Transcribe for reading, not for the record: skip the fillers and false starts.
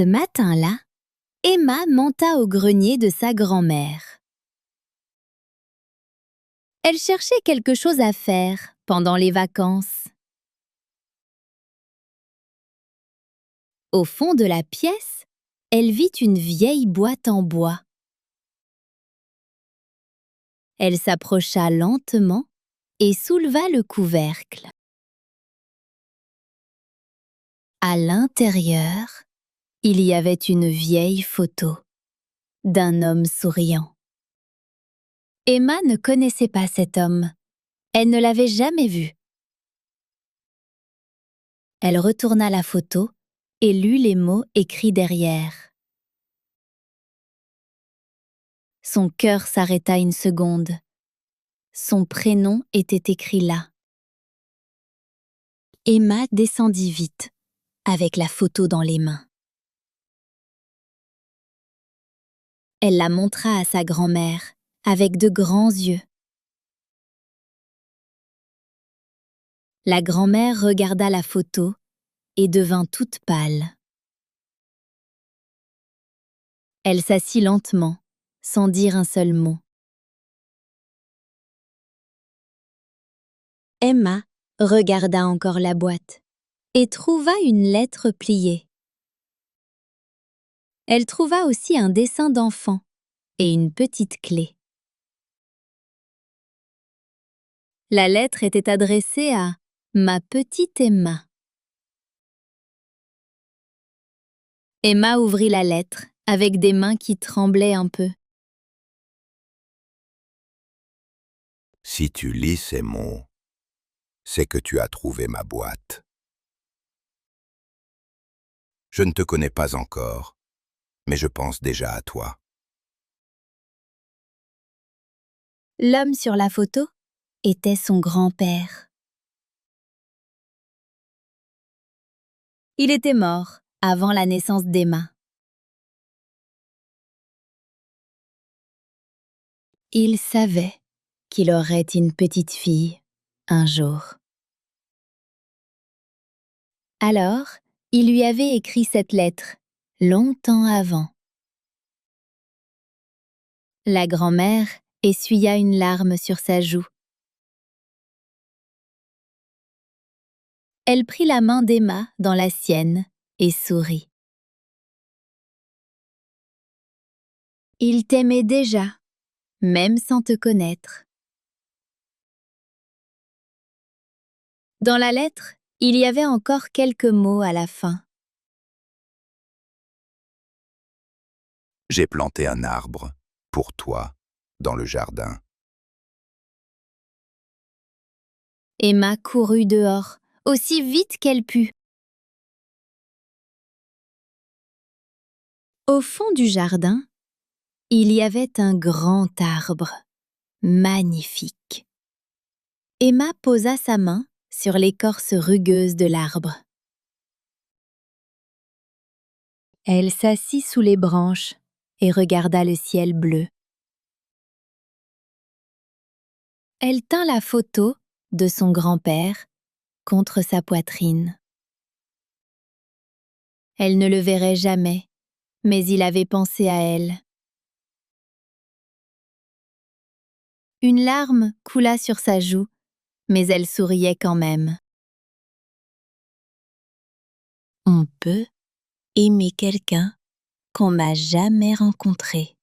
Ce matin-là, Emma monta au grenier de sa grand-mère. Elle cherchait quelque chose à faire pendant les vacances. Au fond de la pièce, elle vit une vieille boîte en bois. Elle s'approcha lentement et souleva le couvercle. À l'intérieur, il y avait une vieille photo d'un homme souriant. Emma ne connaissait pas cet homme. Elle ne l'avait jamais vu. Elle retourna la photo et lut les mots écrits derrière. Son cœur s'arrêta une seconde. Son prénom était écrit là. Emma descendit vite, avec la photo dans les mains. Elle la montra à sa grand-mère, avec de grands yeux. La grand-mère regarda la photo et devint toute pâle. Elle s'assit lentement, sans dire un seul mot. Emma regarda encore la boîte et trouva une lettre pliée. Elle trouva aussi un dessin d'enfant et une petite clé. La lettre était adressée à « Ma petite Emma ». Emma ouvrit la lettre avec des mains qui tremblaient un peu. Si tu lis ces mots, c'est que tu as trouvé ma boîte. Je ne te connais pas encore, mais je pense déjà à toi. L'homme sur la photo était son grand-père. Il était mort avant la naissance d'Emma. Il savait qu'il aurait une petite fille un jour. Alors, il lui avait écrit cette lettre longtemps avant. La grand-mère essuya une larme sur sa joue. Elle prit la main d'Emma dans la sienne et sourit. Il t'aimait déjà, même sans te connaître. Dans la lettre, il y avait encore quelques mots à la fin. J'ai planté un arbre, pour toi, dans le jardin. Emma courut dehors, aussi vite qu'elle put. Au fond du jardin, il y avait un grand arbre, magnifique. Emma posa sa main sur l'écorce rugueuse de l'arbre. Elle s'assit sous les branches et regarda le ciel bleu. Elle tint la photo de son grand-père contre sa poitrine. Elle ne le verrait jamais, mais il avait pensé à elle. Une larme coula sur sa joue, mais elle souriait quand même. On peut aimer quelqu'un qu'on n'a jamais rencontré.